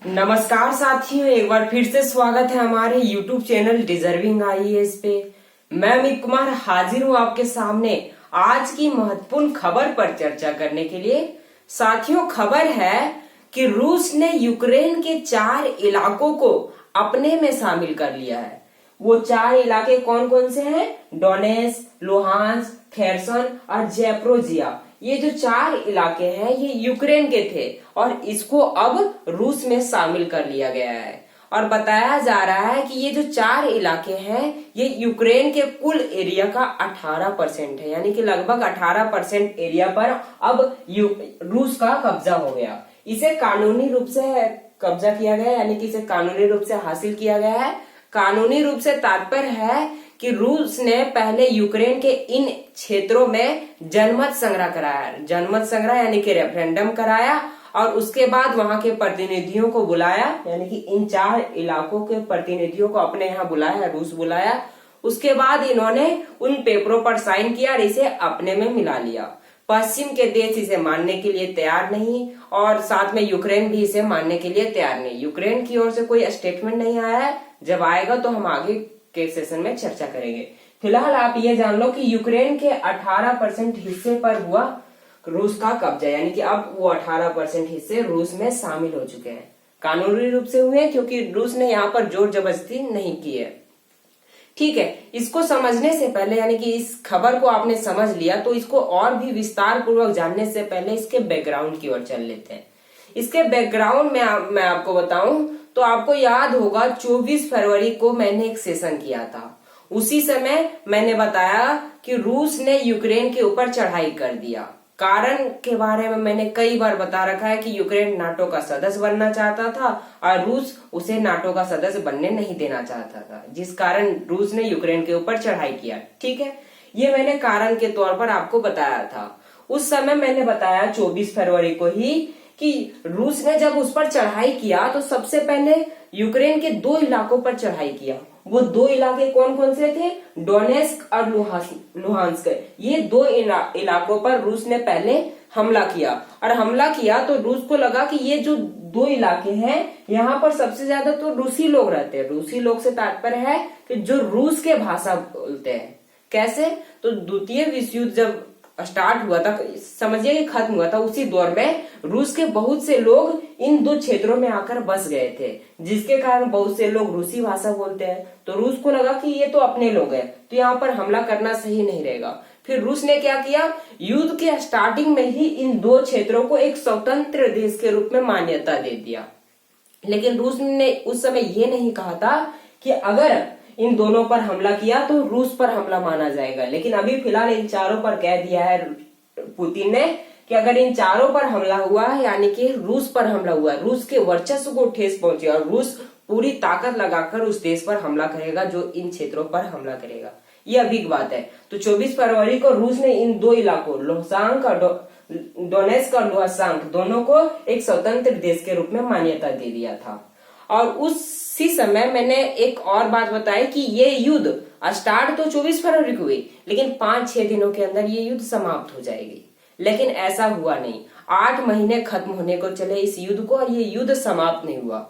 नमस्कार साथियों, एक बार फिर से स्वागत है हमारे YouTube चैनल डिजर्विंग आईएएस पे। मैं अमित कुमार हाजिर हूँ आपके सामने आज की महत्वपूर्ण खबर पर चर्चा करने के लिए। साथियों, खबर है कि रूस ने यूक्रेन के 4 इलाकों को अपने में शामिल कर लिया है। वो 4 इलाके कौन कौन से हैं? डोनेट्स्क, लुहांस्क, खेर्सन और ज़ैपोरिज़िया। ये जो 4 इलाके हैं ये यूक्रेन के थे और इसको अब रूस में शामिल कर लिया गया है। और बताया जा रहा है कि ये जो 4 इलाके हैं ये यूक्रेन के कुल एरिया का 18% है, यानी कि लगभग 18% एरिया पर अब रूस का कब्जा हो गया। इसे कानूनी रूप से कब्जा किया गया, यानी कि इसे कानूनी रूप से हासिल किया गया है। कानूनी रूप से तात्पर्य है कि रूस ने पहले यूक्रेन के इन क्षेत्रों में जनमत संग्रह कराया। जनमत संग्रह यानी कि रेफरेंडम कराया और उसके बाद वहां के प्रतिनिधियों को बुलाया, यानी कि इन 4 इलाकों के प्रतिनिधियों को अपने यहाँ बुलाया, रूस बुलाया। उसके बाद इन्होंने उन पेपरों पर साइन किया और इसे अपने में मिला लिया। पश्चिम के देश इसे मानने के लिए तैयार नहीं और साथ में यूक्रेन भी इसे मानने के लिए तैयार नहीं। यूक्रेन की ओर से कोई स्टेटमेंट नहीं आया है, जब आएगा तो हम आगे के सेशन में चर्चा करेंगे। फिलहाल आप ये जान लो कि यूक्रेन के 18% हिस्से पर हुआ रूस का कब्जा, यानी कि अब वो 18% हिस्से रूस में शामिल हो चुके हैं। कानूनी रूप से हुए क्योंकि रूस ने यहाँ पर जोर जबरदस्ती नहीं की है। ठीक है, इसको समझने से पहले, यानी कि इस खबर को आपने समझ लिया तो इसको और भी विस्तार पूर्वक जानने से पहले इसके बैकग्राउंड की ओर चल लेते हैं। इसके बैकग्राउंड में मैं आपको बताऊं तो आपको याद होगा 24 फरवरी को मैंने एक सेशन किया था। उसी समय मैंने बताया कि रूस ने यूक्रेन के ऊपर चढ़ाई कर दिया। कारण के बारे में मैंने कई बार बता रखा है कि यूक्रेन नाटो का सदस्य बनना चाहता था और रूस उसे नाटो का सदस्य बनने नहीं देना चाहता था, जिस कारण रूस ने यूक्रेन के ऊपर चढ़ाई किया। ठीक है, ये मैंने कारण के तौर पर आपको बताया था। उस समय मैंने बताया 24 फरवरी को ही कि रूस ने जब उस पर चढ़ाई किया तो सबसे पहले यूक्रेन के 2 इलाकों पर चढ़ाई किया। वो 2 इलाके कौन कौन से थे? डोनेट्स्क और लुहांस्क। ये 2 इलाकों पर रूस ने पहले हमला किया और हमला किया तो रूस को लगा कि ये जो 2 इलाके हैं यहाँ पर सबसे ज्यादा तो रूसी लोग रहते हैं। रूसी लोग से तात्पर्य है कि जो रूस के भाषा बोलते हैं। कैसे? तो द्वितीय विश्व युद्ध जब स्टार्ट हुआ था, समझिए कि खत्म हुआ था, उसी दौर में रूस के बहुत से लोग इन 2 क्षेत्रों में आकर बस गए थे, जिसके कारण बहुत से लोग रूसी भाषा बोलते हैं। तो रूस को लगा कि ये तो अपने लोग हैं, तो यहाँ पर हमला करना सही नहीं रहेगा। फिर रूस ने क्या किया? युद्ध के स्टार्टिंग में ही इन 2 क्षेत्रों को एक स्वतंत्र देश के रूप में मान्यता दे दिया। लेकिन रूस ने उस समय ये नहीं कहा था कि अगर इन दोनों पर हमला किया तो रूस पर हमला माना जाएगा। लेकिन अभी फिलहाल इन 4 पर कह दिया है पुतिन ने कि अगर इन 4 पर हमला हुआ है, यानी कि रूस पर हमला हुआ, रूस के वर्चस्व को ठेस पहुंची और रूस पूरी ताकत लगाकर उस देश पर हमला करेगा जो इन क्षेत्रों पर हमला करेगा। ये अभी की बात है। तो 24 फरवरी को रूस ने इन 2 इलाकों लुहांस्क और डोनेट्स्क और लुहांस्क दोनों को एक स्वतंत्र देश के रूप में मान्यता दे दिया था। और उसी समय मैंने एक और बात बताई कि ये युद्ध स्टार्ट तो 24 फरवरी को हुई, लेकिन 5-6 दिनों के अंदर ये युद्ध समाप्त हो जाएगी। लेकिन ऐसा हुआ नहीं। 8 महीने खत्म होने को चले इस युद्ध को और ये युद्ध समाप्त नहीं हुआ।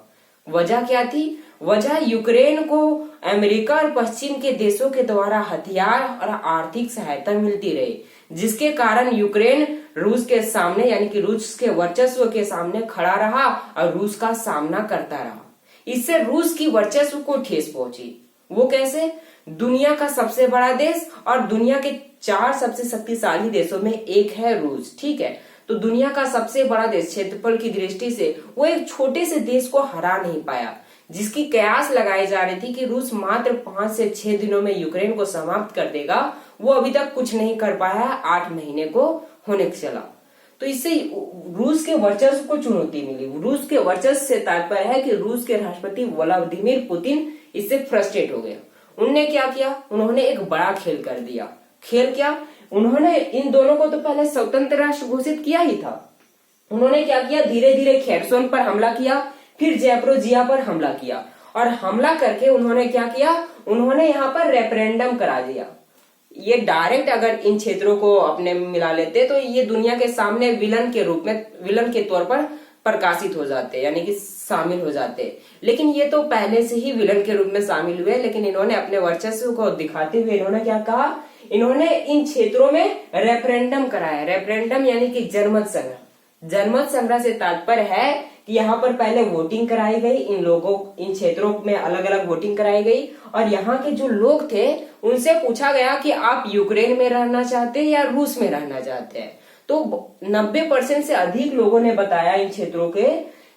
वजह क्या थी? वजह यूक्रेन को अमेरिका और पश्चिम के देशों के द्वारा हथियार और आर्थिक सहायता मिलती रही, जिसके कारण यूक्रेन रूस के सामने, यानी कि रूस के वर्चस्व के सामने खड़ा रहा और रूस का सामना करता रहा। इससे रूस की वर्चस्व को ठेस पहुंची। वो कैसे? दुनिया का सबसे बड़ा देश और दुनिया के 4 सबसे शक्तिशाली देशों में एक है रूस। ठीक है, तो दुनिया का सबसे बड़ा देश क्षेत्रफल की दृष्टि से वो एक छोटे से देश को हरा नहीं पाया, जिसकी कयास लगाई जा रही थी कि रूस मात्र 5 से 6 दिनों में यूक्रेन को समाप्त कर देगा। वो अभी तक कुछ नहीं कर पाया, 8 महीने को होने चला। तो इससे रूस के वर्चस्व को चुनौती मिली। रूस के वर्चस्व से तात्पर्य है कि रूस के राष्ट्रपति व्लादिमीर पुतिन इससे फ्रस्ट्रेट हो गए। उन्होंने क्या किया? उन्होंने एक बड़ा खेल कर दिया। खेल क्या? उन्होंने इन दोनों को तो पहले स्वतंत्र राष्ट्र घोषित किया ही था। उन्होंने क्या किया? धीरे धीरे खेर्सन पर हमला किया, फिर ज़ैपोरिज़िया पर हमला किया और हमला करके उन्होंने क्या किया? उन्होंने यहाँ पर रेफरेंडम करा दिया। ये डायरेक्ट अगर इन क्षेत्रों को अपने मिला लेते तो ये दुनिया के सामने विलन के रूप में, विलन के तौर पर प्रकाशित हो जाते हैं, यानी कि शामिल हो जाते हैं। लेकिन ये तो पहले से ही विलन के रूप में शामिल हुए, लेकिन इन्होंने अपने वर्चस्व को दिखाते हुए इन्होंने क्या कहा, इन्होंने इन क्षेत्रों में रेफरेंडम कराया। रेफरेंडम यानी कि जनमत संग्रह। जनमत संग्रह से तात्पर्य है कि यहाँ पर पहले वोटिंग कराई गई, इन क्षेत्रों में अलग अलग वोटिंग कराई गई और यहाँ के जो लोग थे उनसे पूछा गया कि आप यूक्रेन में रहना चाहते हैं या रूस में रहना चाहते हैं। तो 90% से अधिक लोगों ने बताया इन क्षेत्रों के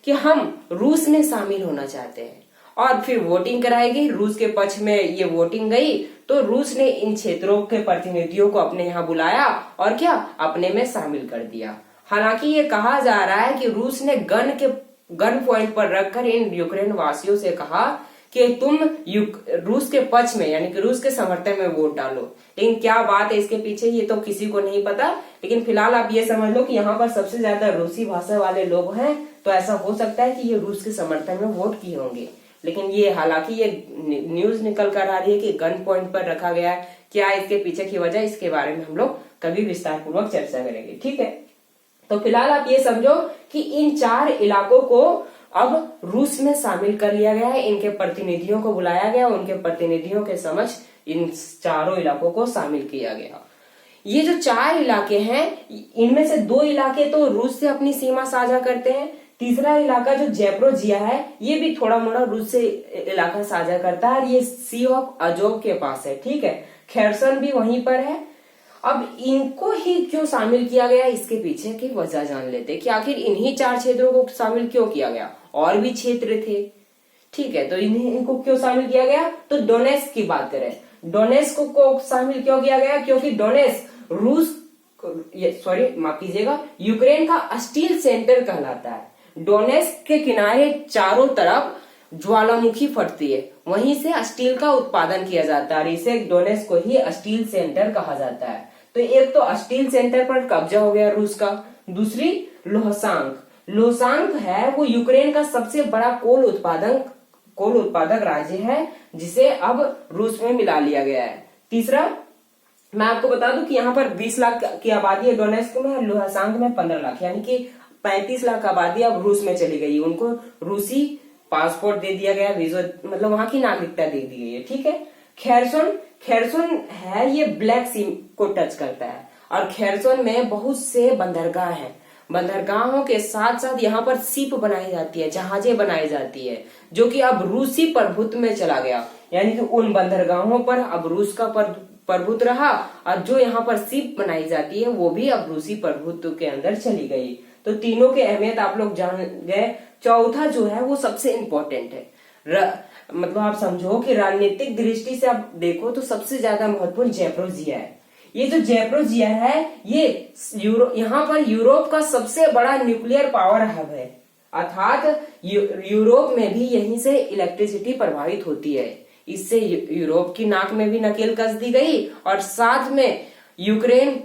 कि हम रूस में शामिल होना चाहते हैं। और फिर वोटिंग कराई गई, रूस के पक्ष में ये वोटिंग गई, तो रूस ने इन क्षेत्रों के प्रतिनिधियों को अपने यहाँ बुलाया और क्या अपने में शामिल कर दिया। हालांकि ये कहा जा रहा है कि रूस ने गन पॉइंट पर रखकर इन यूक्रेन वासियों से कहा कि तुम रूस के पक्ष में यानी कि रूस के समर्थन में वोट डालो। लेकिन क्या बात है इसके पीछे ये तो किसी को नहीं पता। लेकिन फिलहाल आप ये समझ लो कि यहाँ पर सबसे ज्यादा रूसी भाषा वाले लोग हैं, तो ऐसा हो सकता है कि ये रूस के समर्थन में वोट किए होंगे। लेकिन ये हालांकि ये न्यूज निकल कर आ रही है कि गन पॉइंट पर रखा गया है। क्या इसके पीछे की वजह, इसके बारे में हम लोग कभी विस्तार पूर्वक चर्चा करेंगे। ठीक है, तो फिलहाल आप ये समझो कि इन 4 इलाकों को अब रूस में शामिल कर लिया गया है। इनके प्रतिनिधियों को बुलाया गया, उनके प्रतिनिधियों के समक्ष इन चारों इलाकों को शामिल किया गया। ये जो 4 इलाके हैं, इनमें से 2 इलाके तो रूस से अपनी सीमा साझा करते हैं। तीसरा इलाका जो जैप्रोजिया है, ये भी थोड़ा मोड़ा रूस से इलाका साझा करता है और ये सी ऑफ अजोव के पास है। ठीक है, खेरसन भी वहीं पर है। अब इनको ही क्यों शामिल किया गया, इसके पीछे की वजह जान लेते हैं कि आखिर इन्हीं 4 क्षेत्रों को शामिल क्यों किया गया। और भी क्षेत्र थे, ठीक है, तो इनको क्यों शामिल किया गया। तो डोनेस्क की बात करें, डोनेस्क को शामिल क्यों किया गया, क्योंकि डोनेस्क माफ कीजिएगा, यूक्रेन का स्टील सेंटर कहलाता है। डोनेस्क के किनारे चारों तरफ ज्वालामुखी फटती है, वहीं से स्टील का उत्पादन किया जाता है, इसे डोनेस्क को ही स्टील सेंटर कहा जाता है। तो एक तो स्टील सेंटर पर कब्जा हो गया रूस का। दूसरी लोसांक है, वो यूक्रेन का सबसे बड़ा कोल उत्पादक राज्य है, जिसे अब रूस में मिला लिया गया है। तीसरा, मैं आपको बता दूं कि यहाँ पर 20 लाख की आबादी है डोनेस्क में, और लोहासांक में 15 लाख, यानी कि 35 लाख आबादी अब रूस में चली गई। उनको रूसी पासपोर्ट दे दिया गया, वीजा मतलब वहां की नागरिकता दे दी गई है। ठीक है, खेरसोन है, ये ब्लैक सी को टच करता है और खेरसोन में बहुत से बंदरगाह हैं। बंदरगाहों के साथ साथ यहाँ पर शिप बनाई जाती है, जहाजें बनाई जाती है, जो कि अब रूसी प्रभुत्व में चला गया। यानी कि उन बंदरगाहों पर अब रूस का प्रभुत्व रहा और जो यहाँ पर शिप बनाई जाती है वो भी अब रूसी प्रभुत्व के अंदर चली गई। तो तीनों की अहमियत आप लोग जान गए। चौथा जो है वो सबसे इम्पोर्टेंट है, मतलब आप समझो कि राजनीतिक दृष्टि से आप देखो तो सबसे ज्यादा महत्वपूर्ण जैप्रोजिया है। ये जो जैप्रोजिया है, ये यहाँ पर यूरोप का सबसे बड़ा न्यूक्लियर पावर हब है, अर्थात यूरोप में भी यहीं से इलेक्ट्रिसिटी प्रभावित होती है। इससे यूरोप की नाक में भी नकेल कस दी गई और साथ में यूक्रेन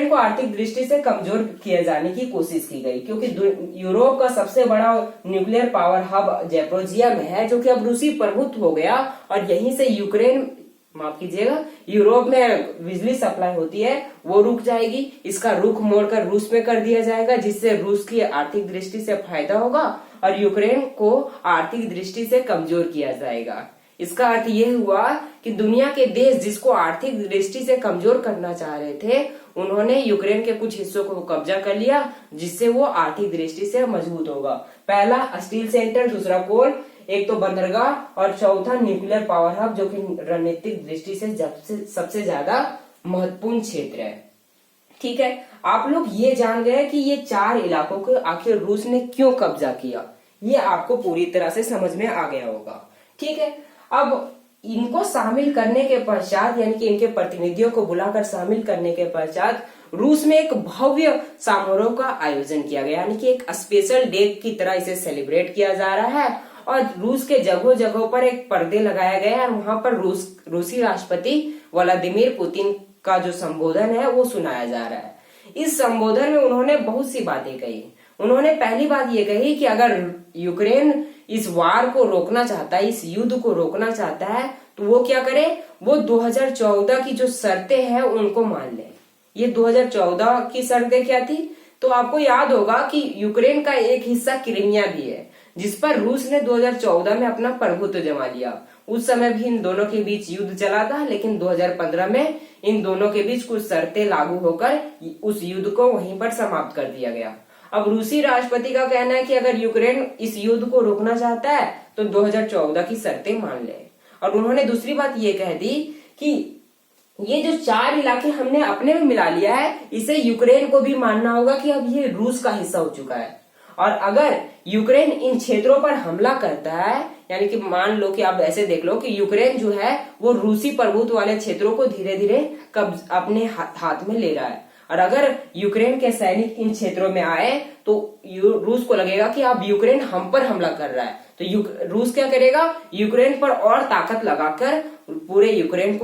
को आर्थिक दृष्टि से कमजोर किए जाने की कोशिश की गई, क्योंकि यूरोप का सबसे बड़ा न्यूक्लियर पावर हब जैप्रोजिया में है, जो कि अब रूसी प्रभुत्व हो गया और यहीं से यूरोप में बिजली सप्लाई होती है वो रुक जाएगी। इसका रुख मोड़कर रूस में कर दिया जाएगा, जिससे रूस की आर्थिक दृष्टि से फायदा होगा और यूक्रेन को आर्थिक दृष्टि से कमजोर किया जाएगा। इसका अर्थ ये हुआ कि दुनिया के देश जिसको आर्थिक दृष्टि से कमजोर करना चाह रहे थे, उन्होंने यूक्रेन के कुछ हिस्सों को कब्जा कर लिया, जिससे वो आर्थिक दृष्टि से मजबूत होगा। पहला स्टील सेंटर, दूसरा कोल, एक तो बंदरगाह और चौथा न्यूक्लियर पावर हब, जो कि रणनीतिक दृष्टि से सबसे ज्यादा महत्वपूर्ण क्षेत्र है। ठीक है, आप लोग ये जान गए कि ये 4 इलाकों को आखिर रूस ने क्यों कब्जा किया, ये आपको पूरी तरह से समझ में आ गया होगा। ठीक है, अब इनको शामिल करने के पश्चात, यानी कि इनके प्रतिनिधियों को बुलाकर शामिल करने के पश्चात रूस में एक भव्य समारोह का आयोजन किया गया, यानी कि एक स्पेशल डे की तरह इसे सेलिब्रेट किया जा रहा है और रूस के जगह जगह पर एक पर्दे लगाया गया है और वहां पर रूसी राष्ट्रपति व्लादिमीर पुतिन का जो संबोधन है वो सुनाया जा रहा है। इस संबोधन में उन्होंने बहुत सी बातें कही। उन्होंने पहली बात ये कही कि अगर यूक्रेन इस वार को रोकना चाहता है, इस युद्ध को रोकना चाहता है, तो वो क्या करे, वो 2014 की जो शर्तें हैं उनको मान ले। ये 2014 की शर्तें क्या थी तो आपको याद होगा कि यूक्रेन का एक हिस्सा क्रीमिया भी है, जिस पर रूस ने 2014 में अपना प्रभुत्व जमा लिया। उस समय भी इन दोनों के बीच युद्ध चला था, लेकिन 2015 में इन दोनों के बीच कुछ शर्तें लागू होकर उस युद्ध को वहीं पर समाप्त कर दिया गया। अब रूसी राष्ट्रपति का कहना है कि अगर यूक्रेन इस युद्ध को रोकना चाहता है तो 2014 की शर्तें मान ले। और उन्होंने दूसरी बात ये कह दी कि ये जो 4 इलाके हमने अपने में मिला लिया है, इसे यूक्रेन को भी मानना होगा कि अब ये रूस का हिस्सा हो चुका है। और अगर यूक्रेन इन क्षेत्रों पर हमला करता है, यानी कि मान लो कि आप ऐसे देख लो कि यूक्रेन जो है वो रूसी प्रभुत्व वाले क्षेत्रों को धीरे धीरे अपने हाथ में ले रहा है, और अगर यूक्रेन के सैनिक इन क्षेत्रों में आए तो रूस को लगेगा कि अब यूक्रेन हम पर हमला कर रहा है, तो रूस क्या करेगा, यूक्रेन पर और ताकत लगाकर पूरे यूक्रेन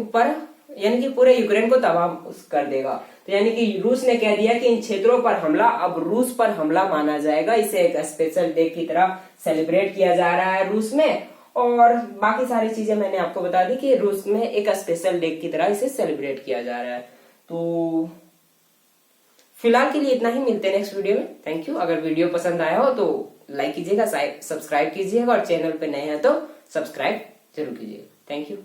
को तबाह कर देगा। तो यानी कि रूस ने कह दिया कि इन क्षेत्रों पर हमला अब रूस पर हमला माना जाएगा। इसे एक स्पेशल डे की तरह सेलिब्रेट किया जा रहा है रूस में, और बाकी सारी चीजें मैंने आपको बता दी कि रूस में एक स्पेशल डे की तरह इसे सेलिब्रेट किया जा रहा है। तो फिलहाल के लिए इतना ही, मिलते हैं नेक्स्ट वीडियो में। Thank you. अगर वीडियो पसंद आया हो तो लाइक कीजिएगा, सब्सक्राइब कीजिएगा, और चैनल पे नए हैं तो सब्सक्राइब जरूर कीजिएगा। Thank you.